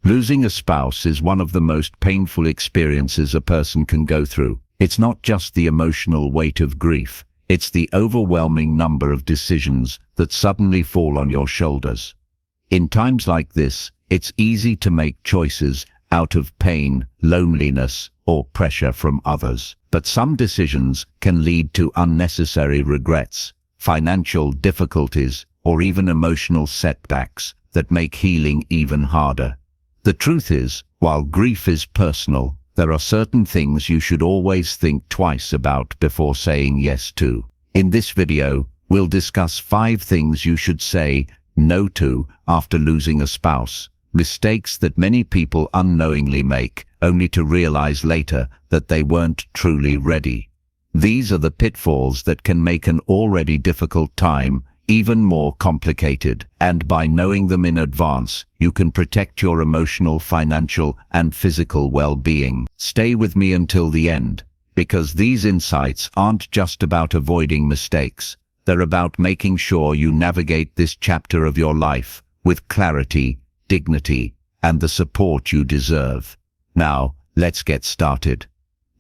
Losing a spouse is one of the most painful experiences a person can go through. It's not just the emotional weight of grief, it's the overwhelming number of decisions that suddenly fall on your shoulders. In times like this, it's easy to make choices out of pain, loneliness, or pressure from others. But some decisions can lead to unnecessary regrets, financial difficulties, or even emotional setbacks that make healing even harder. The truth is, while grief is personal, there are certain things you should always think twice about before saying yes to. In this video, we'll discuss 5 things you should say no to after losing a spouse. Mistakes that many people unknowingly make, only to realize later that they weren't truly ready. These are the pitfalls that can make an already difficult time even more complicated, and by knowing them in advance, you can protect your emotional, financial, and physical well-being. Stay with me until the end, because these insights aren't just about avoiding mistakes. They're about making sure you navigate this chapter of your life with clarity, dignity, and the support you deserve. Now, let's get started.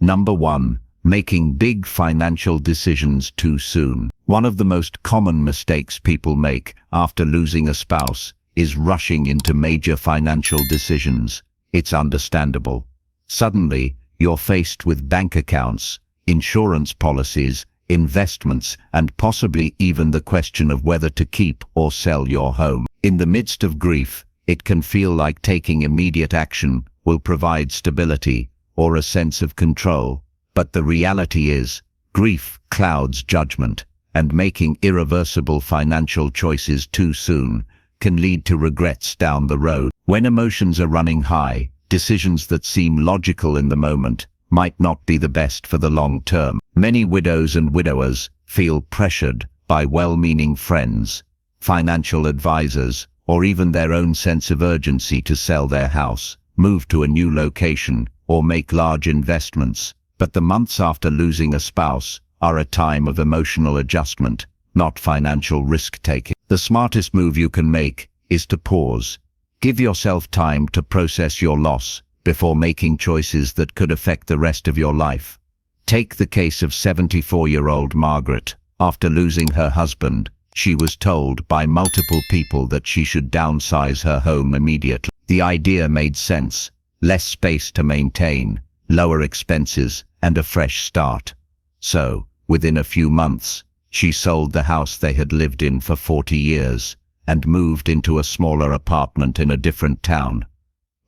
Number 1. Making big financial decisions too soon. One of the most common mistakes people make after losing a spouse is rushing into major financial decisions. It's understandable. Suddenly, you're faced with bank accounts, insurance policies, investments, and possibly even the question of whether to keep or sell your home. In the midst of grief, it can feel like taking immediate action will provide stability or a sense of control. But the reality is, grief clouds judgment, and making irreversible financial choices too soon can lead to regrets down the road. When emotions are running high, decisions that seem logical in the moment might not be the best for the long term. Many widows and widowers feel pressured by well-meaning friends, financial advisors, or even their own sense of urgency to sell their house, move to a new location, or make large investments. But the months after losing a spouse are a time of emotional adjustment, not financial risk-taking. The smartest move you can make is to pause. Give yourself time to process your loss before making choices that could affect the rest of your life. Take the case of 74-year-old Margaret. After losing her husband, she was told by multiple people that she should downsize her home immediately. The idea made sense: less space to maintain, lower expenses, and a fresh start. So, within a few months, she sold the house they had lived in for 40 years and moved into a smaller apartment in a different town.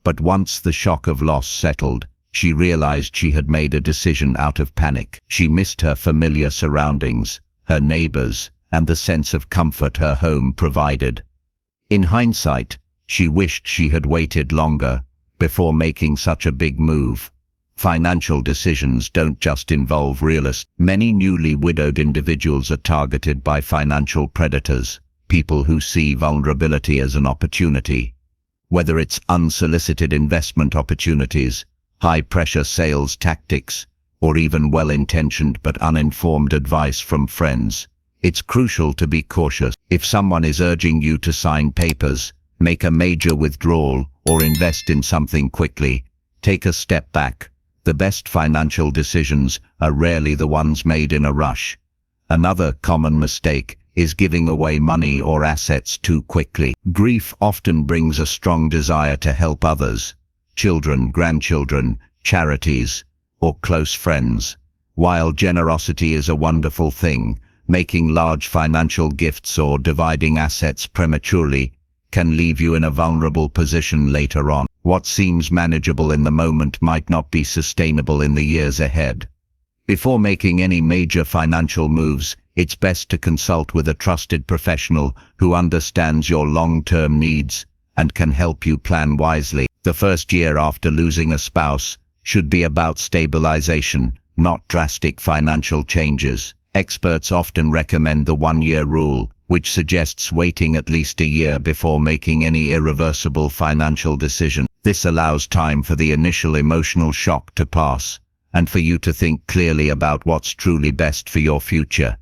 But once the shock of loss settled, she realized she had made a decision out of panic. She missed her familiar surroundings, her neighbors, and the sense of comfort her home provided. In hindsight, she wished she had waited longer before making such a big move. Financial decisions don't just involve real estate. Many newly widowed individuals are targeted by financial predators, people who see vulnerability as an opportunity. Whether it's unsolicited investment opportunities, high-pressure sales tactics, or even well-intentioned but uninformed advice from friends, it's crucial to be cautious. If someone is urging you to sign papers, make a major withdrawal, or invest in something quickly, take a step back. The best financial decisions are rarely the ones made in a rush. Another common mistake is giving away money or assets too quickly. Grief often brings a strong desire to help others, children, grandchildren, charities, or close friends. While generosity is a wonderful thing, making large financial gifts or dividing assets prematurely can leave you in a vulnerable position later on. What seems manageable in the moment might not be sustainable in the years ahead. Before making any major financial moves, it's best to consult with a trusted professional who understands your long-term needs and can help you plan wisely. The first year after losing a spouse should be about stabilization, not drastic financial changes. Experts often recommend the 1-year rule, which suggests waiting at least a year before making any irreversible financial decision. This allows time for the initial emotional shock to pass, and for you to think clearly about what's truly best for your future.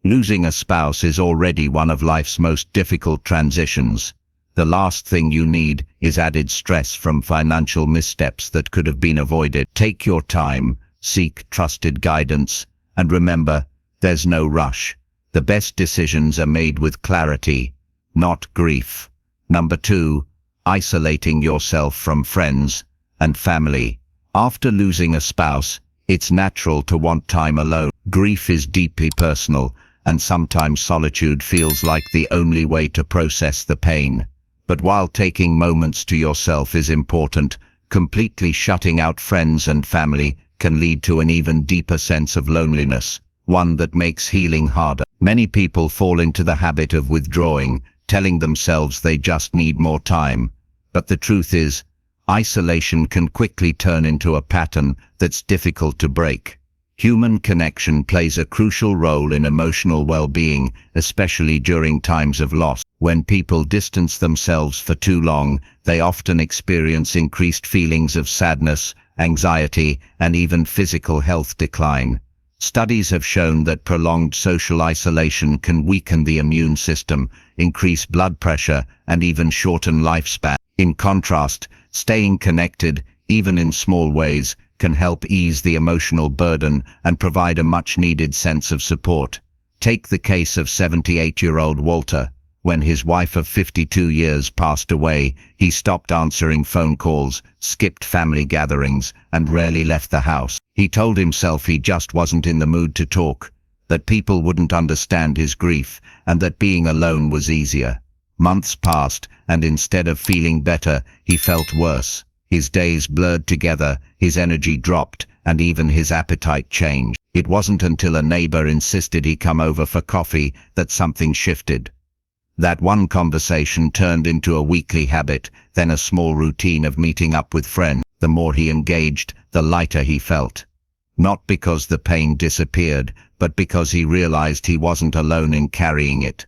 Losing a spouse is already one of life's most difficult transitions, The last thing you need is added stress from financial missteps that could have been avoided. Take your time, seek trusted guidance, and remember, there's no rush. The best decisions are made with clarity, not grief. Number 2, isolating yourself from friends and family. After losing a spouse, it's natural to want time alone. Grief is deeply personal, and sometimes solitude feels like the only way to process the pain. But while taking moments to yourself is important, completely shutting out friends and family can lead to an even deeper sense of loneliness, one that makes healing harder. Many people fall into the habit of withdrawing, telling themselves they just need more time. But the truth is, isolation can quickly turn into a pattern that's difficult to break. Human connection plays a crucial role in emotional well-being, especially during times of loss. When people distance themselves for too long, they often experience increased feelings of sadness, anxiety, and even physical health decline. Studies have shown that prolonged social isolation can weaken the immune system, increase blood pressure, and even shorten lifespan. In contrast, staying connected, even in small ways, can help ease the emotional burden and provide a much-needed sense of support. Take the case of 78-year-old Walter. When his wife of 52 years passed away, he stopped answering phone calls, skipped family gatherings, and rarely left the house. He told himself he just wasn't in the mood to talk, that people wouldn't understand his grief, and that being alone was easier. Months passed, and instead of feeling better, he felt worse. His days blurred together, his energy dropped, and even his appetite changed. It wasn't until a neighbor insisted he come over for coffee that something shifted. That one conversation turned into a weekly habit, then a small routine of meeting up with friends. The more he engaged, the lighter he felt. Not because the pain disappeared, but because he realized he wasn't alone in carrying it.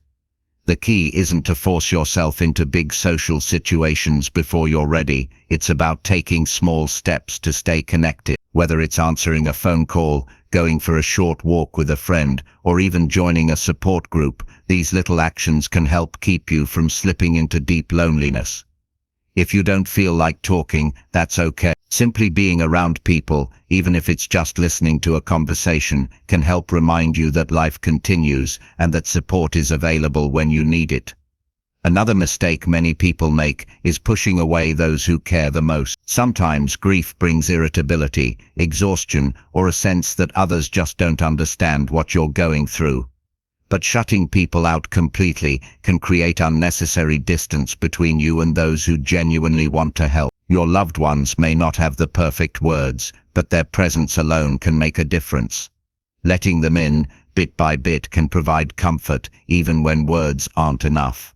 The key isn't to force yourself into big social situations before you're ready. It's about taking small steps to stay connected. Whether it's answering a phone call, going for a short walk with a friend, or even joining a support group, these little actions can help keep you from slipping into deep loneliness. If you don't feel like talking, that's okay. Simply being around people, even if it's just listening to a conversation, can help remind you that life continues and that support is available when you need it. Another mistake many people make is pushing away those who care the most. Sometimes grief brings irritability, exhaustion, or a sense that others just don't understand what you're going through. But shutting people out completely can create unnecessary distance between you and those who genuinely want to help. Your loved ones may not have the perfect words, but their presence alone can make a difference. Letting them in, bit by bit, can provide comfort, even when words aren't enough.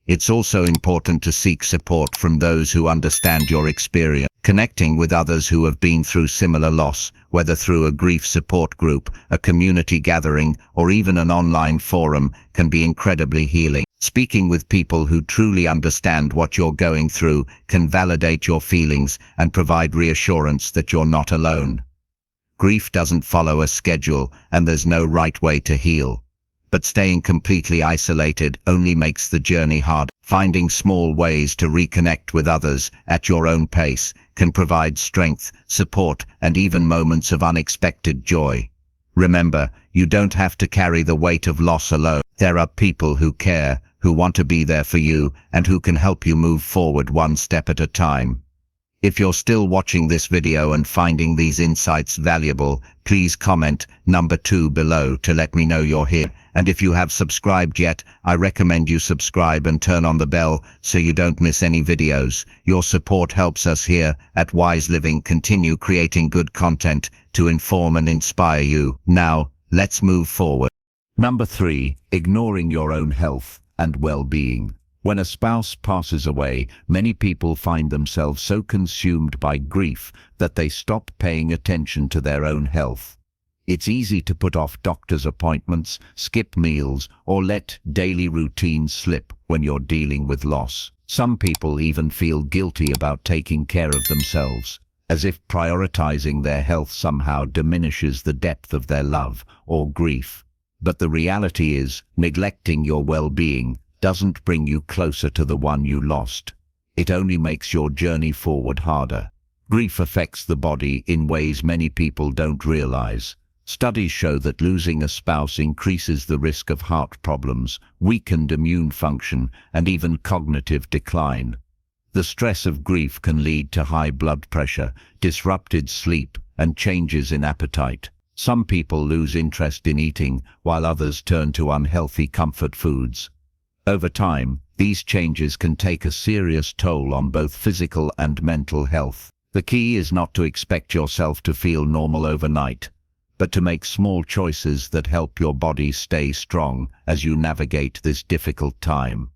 It's also important to seek support from those who understand your experience. Connecting with others who have been through similar loss, whether through a grief support group, a community gathering, or even an online forum, can be incredibly healing. Speaking with people who truly understand what you're going through can validate your feelings and provide reassurance that you're not alone. Grief doesn't follow a schedule, and there's no right way to heal. But staying completely isolated only makes the journey hard. Finding small ways to reconnect with others at your own pace can provide strength, support, and even moments of unexpected joy. Remember, you don't have to carry the weight of loss alone. There are people who care, who want to be there for you, and who can help you move forward one step at a time. If you're still watching this video and finding these insights valuable, please comment number 2 below to let me know you're here. And if you have subscribed yet, I recommend you subscribe and turn on the bell so you don't miss any videos. Your support helps us here at Wise Living continue creating good content to inform and inspire you. Now, let's move forward. Number 3, ignoring your own health and well-being. When a spouse passes away, many people find themselves so consumed by grief that they stop paying attention to their own health. It's easy to put off doctor's appointments, skip meals, or let daily routines slip when you're dealing with loss. Some people even feel guilty about taking care of themselves, as if prioritizing their health somehow diminishes the depth of their love or grief. But the reality is, neglecting your well-being doesn't bring you closer to the one you lost. It only makes your journey forward harder. Grief affects the body in ways many people don't realize. Studies show that losing a spouse increases the risk of heart problems, weakened immune function, and even cognitive decline. The stress of grief can lead to high blood pressure, disrupted sleep, and changes in appetite. Some people lose interest in eating, while others turn to unhealthy comfort foods. Over time, these changes can take a serious toll on both physical and mental health. The key is not to expect yourself to feel normal overnight, but to make small choices that help your body stay strong as you navigate this difficult time.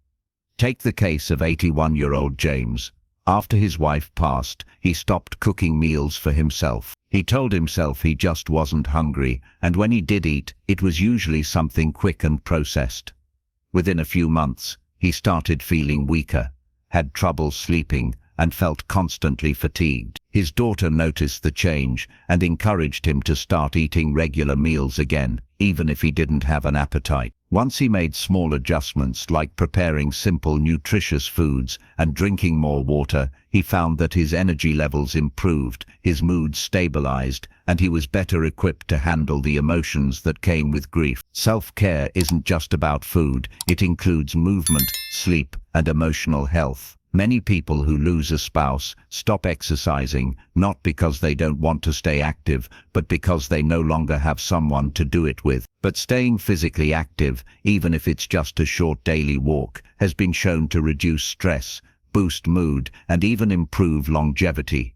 Take the case of 81-year-old James. After his wife passed, he stopped cooking meals for himself. He told himself he just wasn't hungry, and when he did eat, it was usually something quick and processed. Within a few months, he started feeling weaker, had trouble sleeping, and felt constantly fatigued. His daughter noticed the change and encouraged him to start eating regular meals again, even if he didn't have an appetite. Once he made small adjustments like preparing simple nutritious foods and drinking more water, he found that his energy levels improved, his mood stabilized, and he was better equipped to handle the emotions that came with grief. Self-care isn't just about food, it includes movement, sleep, and emotional health. Many people who lose a spouse stop exercising, not because they don't want to stay active, but because they no longer have someone to do it with. But staying physically active, even if it's just a short daily walk, has been shown to reduce stress, boost mood, and even improve longevity.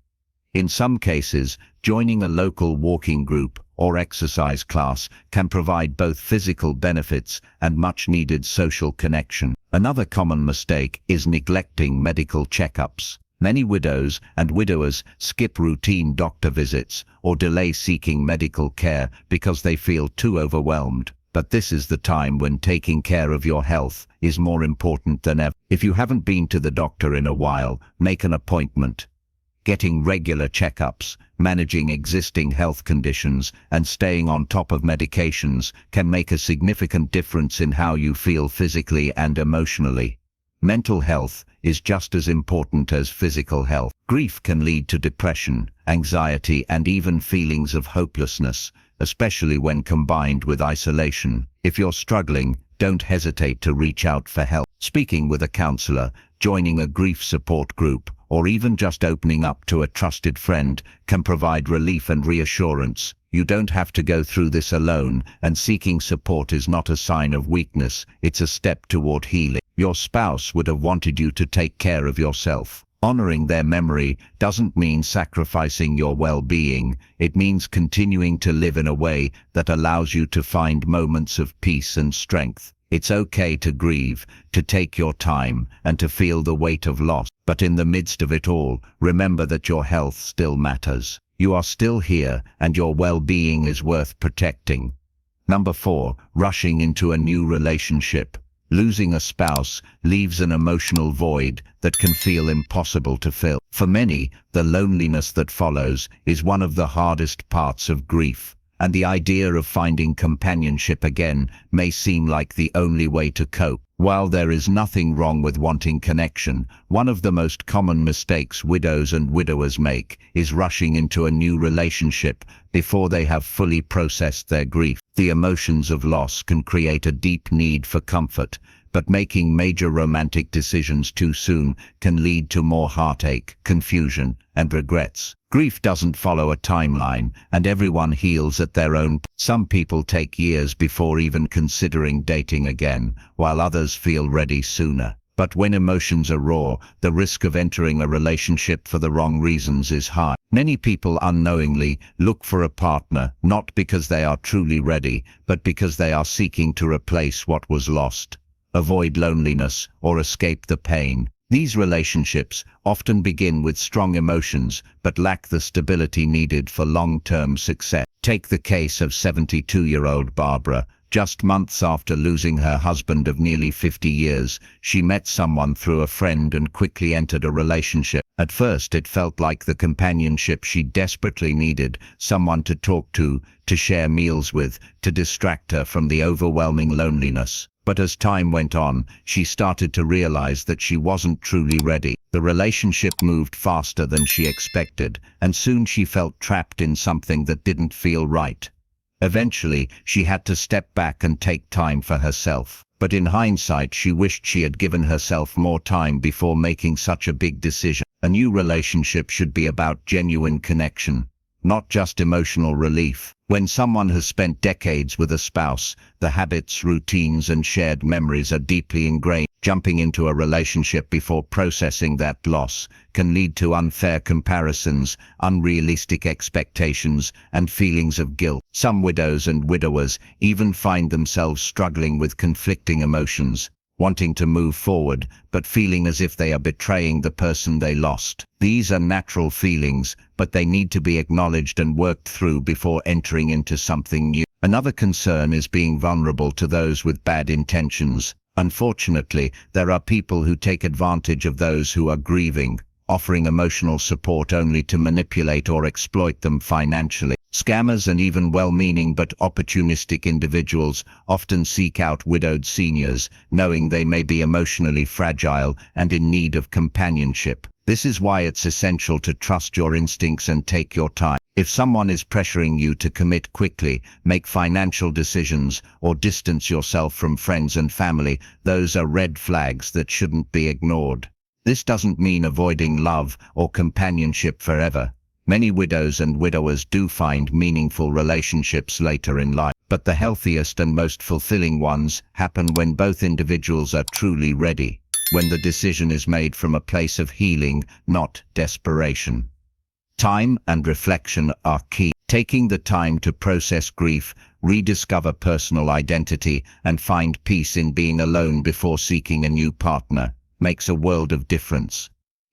In some cases, joining a local walking group or exercise class can provide both physical benefits and much-needed social connection. Another common mistake is neglecting medical checkups. Many widows and widowers skip routine doctor visits or delay seeking medical care because they feel too overwhelmed. But this is the time when taking care of your health is more important than ever. If you haven't been to the doctor in a while, make an appointment. Getting regular checkups, managing existing health conditions, and staying on top of medications can make a significant difference in how you feel physically and emotionally. Mental health is just as important as physical health. Grief can lead to depression, anxiety, and even feelings of hopelessness, especially when combined with isolation. If you're struggling, don't hesitate to reach out for help. Speaking with a counselor, joining a grief support group, or even just opening up to a trusted friend can provide relief and reassurance. You don't have to go through this alone, and seeking support is not a sign of weakness, it's a step toward healing. Your spouse would have wanted you to take care of yourself. Honoring their memory doesn't mean sacrificing your well-being, it means continuing to live in a way that allows you to find moments of peace and strength. It's okay to grieve, to take your time, and to feel the weight of loss. But in the midst of it all, remember that your health still matters. You are still here, and your well-being is worth protecting. Number 4, rushing into a new relationship. Losing a spouse leaves an emotional void that can feel impossible to fill. For many, the loneliness that follows is one of the hardest parts of grief, and the idea of finding companionship again may seem like the only way to cope. While there is nothing wrong with wanting connection, one of the most common mistakes widows and widowers make is rushing into a new relationship before they have fully processed their grief. The emotions of loss can create a deep need for comfort, but making major romantic decisions too soon can lead to more heartache, confusion, and regrets. Grief doesn't follow a timeline, and everyone heals at their own pace. Some people take years before even considering dating again, while others feel ready sooner. But when emotions are raw, the risk of entering a relationship for the wrong reasons is high. Many people unknowingly look for a partner, not because they are truly ready, but because they are seeking to replace what was lost, avoid loneliness, or escape the pain. These relationships often begin with strong emotions, but lack the stability needed for long-term success. Take the case of 72-year-old Barbara. Just months after losing her husband of nearly 50 years, she met someone through a friend and quickly entered a relationship. At first, it felt like the companionship she desperately needed, someone to talk to share meals with, to distract her from the overwhelming loneliness. But as time went on, she started to realize that she wasn't truly ready. The relationship moved faster than she expected, and soon she felt trapped in something that didn't feel right. Eventually, she had to step back and take time for herself. But in hindsight, she wished she had given herself more time before making such a big decision. A new relationship should be about genuine connection, not just emotional relief. When someone has spent decades with a spouse, the habits, routines, and shared memories are deeply ingrained. Jumping into a relationship before processing that loss can lead to unfair comparisons, unrealistic expectations, and feelings of guilt. Some widows and widowers even find themselves struggling with conflicting emotions, wanting to move forward, but feeling as if they are betraying the person they lost. These are natural feelings, but they need to be acknowledged and worked through before entering into something new. Another concern is being vulnerable to those with bad intentions. Unfortunately, there are people who take advantage of those who are grieving, offering emotional support only to manipulate or exploit them financially. Scammers and even well-meaning but opportunistic individuals often seek out widowed seniors, knowing they may be emotionally fragile and in need of companionship. This is why it's essential to trust your instincts and take your time. If someone is pressuring you to commit quickly, make financial decisions, or distance yourself from friends and family, those are red flags that shouldn't be ignored. This doesn't mean avoiding love or companionship forever. Many widows and widowers do find meaningful relationships later in life, but the healthiest and most fulfilling ones happen when both individuals are truly ready, when the decision is made from a place of healing, not desperation. Time and reflection are key. Taking the time to process grief, rediscover personal identity, and find peace in being alone before seeking a new partner makes a world of difference.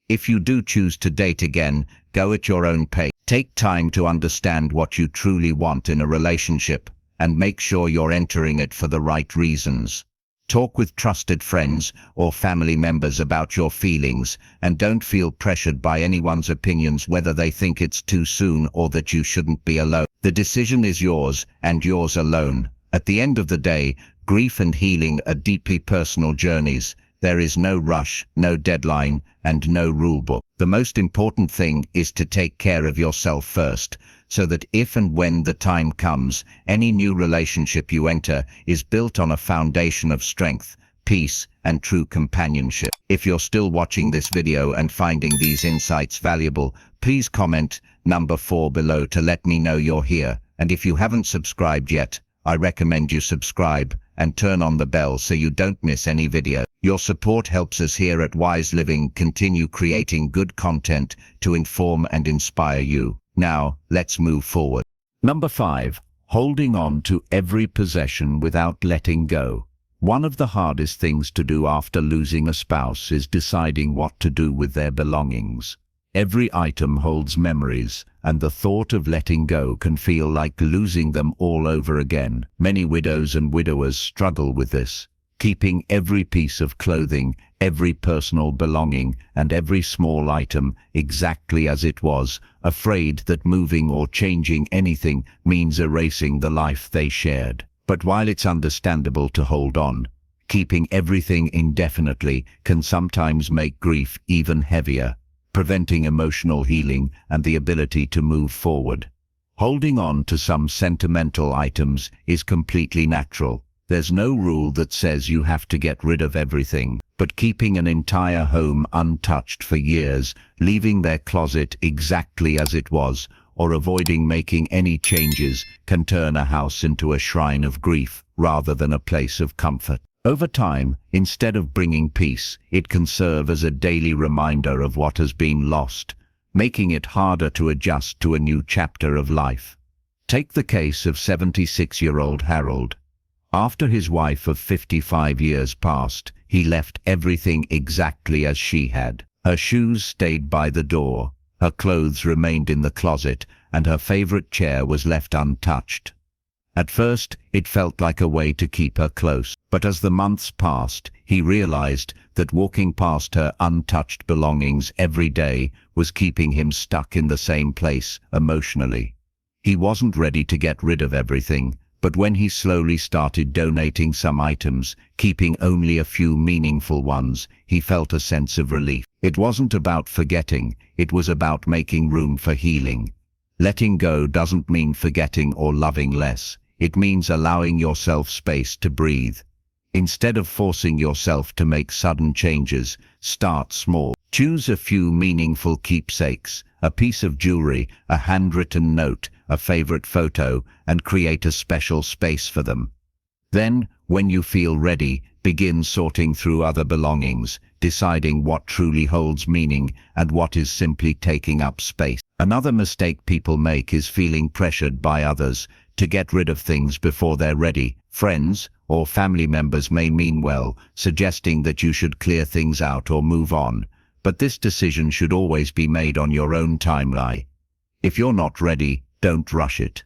If you do choose to date again, go at your own pace. Take time to understand what you truly want in a relationship, and make sure you're entering it for the right reasons. Talk with trusted friends or family members about your feelings, and don't feel pressured by anyone's opinions whether they think it's too soon or that you shouldn't be alone. The decision is yours, and yours alone. At the end of the day, grief and healing are deeply personal journeys. There is no rush, no deadline, and no rulebook. The most important thing is to take care of yourself first, so that if and when the time comes, any new relationship you enter is built on a foundation of strength, peace, and true companionship. If you're still watching this video and finding these insights valuable, please comment number 4 below to let me know you're here. And if you haven't subscribed yet, I recommend you subscribe and turn on the bell so you don't miss any video. Your support helps us here at Wise Living continue creating good content to inform and inspire you. Now, let's move forward. Number 5. Holding on to every possession without letting go. One of the hardest things to do after losing a spouse is deciding what to do with their belongings. Every item holds memories, and the thought of letting go can feel like losing them all over again. Many widows and widowers struggle with this, keeping every piece of clothing, every personal belonging, and every small item exactly as it was, afraid that moving or changing anything means erasing the life they shared. But while it's understandable to hold on, keeping everything indefinitely can sometimes make grief even heavier, preventing emotional healing and the ability to move forward. Holding on to some sentimental items is completely natural. There's no rule that says you have to get rid of everything, but keeping an entire home untouched for years, leaving their closet exactly as it was, or avoiding making any changes can turn a house into a shrine of grief rather than a place of comfort. Over time, instead of bringing peace, it can serve as a daily reminder of what has been lost, making it harder to adjust to a new chapter of life. Take the case of 76-year-old Harold. After his wife of 55 years passed, he left everything exactly as she had. Her shoes stayed by the door, her clothes remained in the closet, and her favorite chair was left untouched. At first, it felt like a way to keep her close, but as the months passed, he realized that walking past her untouched belongings every day was keeping him stuck in the same place emotionally. He wasn't ready to get rid of everything, But when he slowly started donating some items, keeping only a few meaningful ones, he felt a sense of relief. It wasn't about forgetting, it was about making room for healing. Letting go doesn't mean forgetting or loving less. It means allowing yourself space to breathe. Instead of forcing yourself to make sudden changes, start small. Choose a few meaningful keepsakes, a piece of jewelry, a handwritten note, a favorite photo, and create a special space for them. Then, when you feel ready, begin sorting through other belongings, deciding what truly holds meaning and what is simply taking up space. Another mistake people make is feeling pressured by others to get rid of things before they're ready. Friends or family members may mean well, suggesting that you should clear things out or move on, but this decision should always be made on your own timeline. If you're not ready, don't rush it.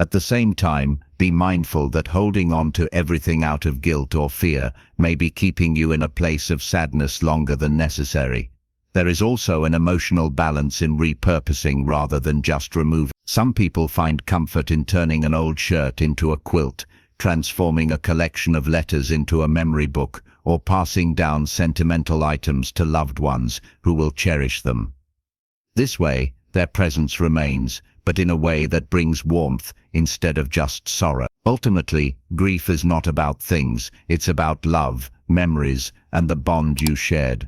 At the same time, be mindful that holding on to everything out of guilt or fear may be keeping you in a place of sadness longer than necessary. There is also an emotional balance in repurposing rather than just removing. Some people find comfort in turning an old shirt into a quilt, transforming a collection of letters into a memory book, or passing down sentimental items to loved ones who will cherish them. This way, their presence remains, but in a way that brings warmth instead of just sorrow. Ultimately, grief is not about things, it's about love, memories, and the bond you shared.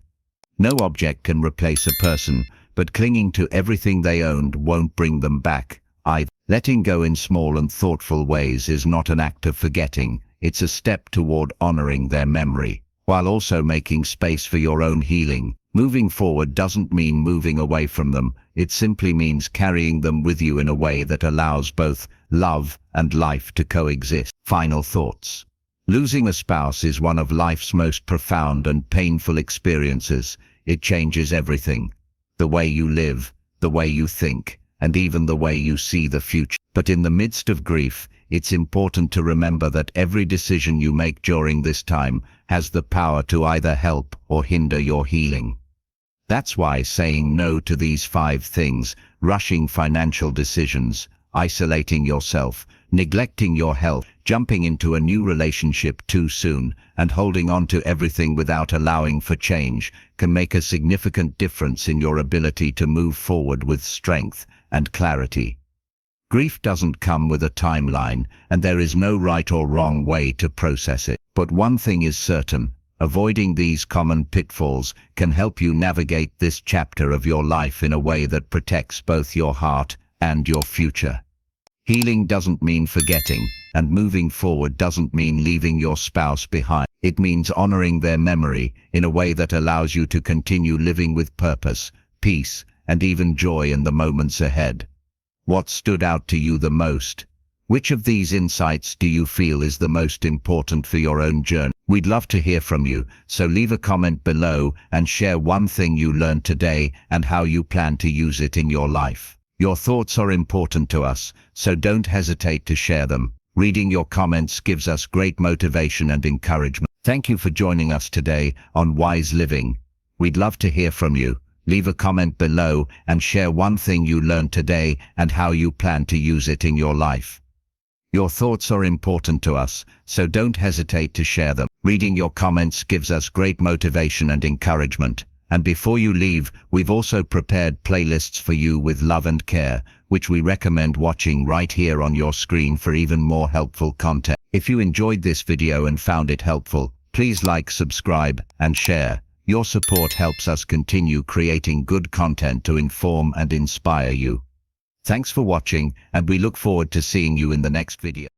No object can replace a person, but clinging to everything they owned won't bring them back either. Letting go in small and thoughtful ways is not an act of forgetting, it's a step toward honoring their memory, while also making space for your own healing. Moving forward doesn't mean moving away from them, it simply means carrying them with you in a way that allows both love and life to coexist. Final thoughts. Losing a spouse is one of life's most profound and painful experiences. It changes everything. The way you live, the way you think, and even the way you see the future. But in the midst of grief, it's important to remember that every decision you make during this time has the power to either help or hinder your healing. That's why saying no to these 5 things, rushing financial decisions, isolating yourself, neglecting your health, jumping into a new relationship too soon, and holding on to everything without allowing for change, can make a significant difference in your ability to move forward with strength and clarity. Grief doesn't come with a timeline, and there is no right or wrong way to process it. But one thing is certain, avoiding these common pitfalls can help you navigate this chapter of your life in a way that protects both your heart and your future. Healing doesn't mean forgetting, and moving forward doesn't mean leaving your spouse behind. It means honoring their memory in a way that allows you to continue living with purpose, peace, and even joy in the moments ahead. What stood out to you the most? Which of these insights do you feel is the most important for your own journey? We'd love to hear from you, so leave a comment below and share one thing you learned today and how you plan to use it in your life. Your thoughts are important to us, so don't hesitate to share them. Reading your comments gives us great motivation and encouragement. Thank you for joining us today on Wise Living. We'd love to hear from you. Leave a comment below and share one thing you learned today and how you plan to use it in your life. Your thoughts are important to us, so don't hesitate to share them. Reading your comments gives us great motivation and encouragement. And before you leave, we've also prepared playlists for you with love and care, which we recommend watching right here on your screen for even more helpful content. If you enjoyed this video and found it helpful, please like, subscribe, and share. Your support helps us continue creating good content to inform and inspire you. Thanks for watching, and we look forward to seeing you in the next video.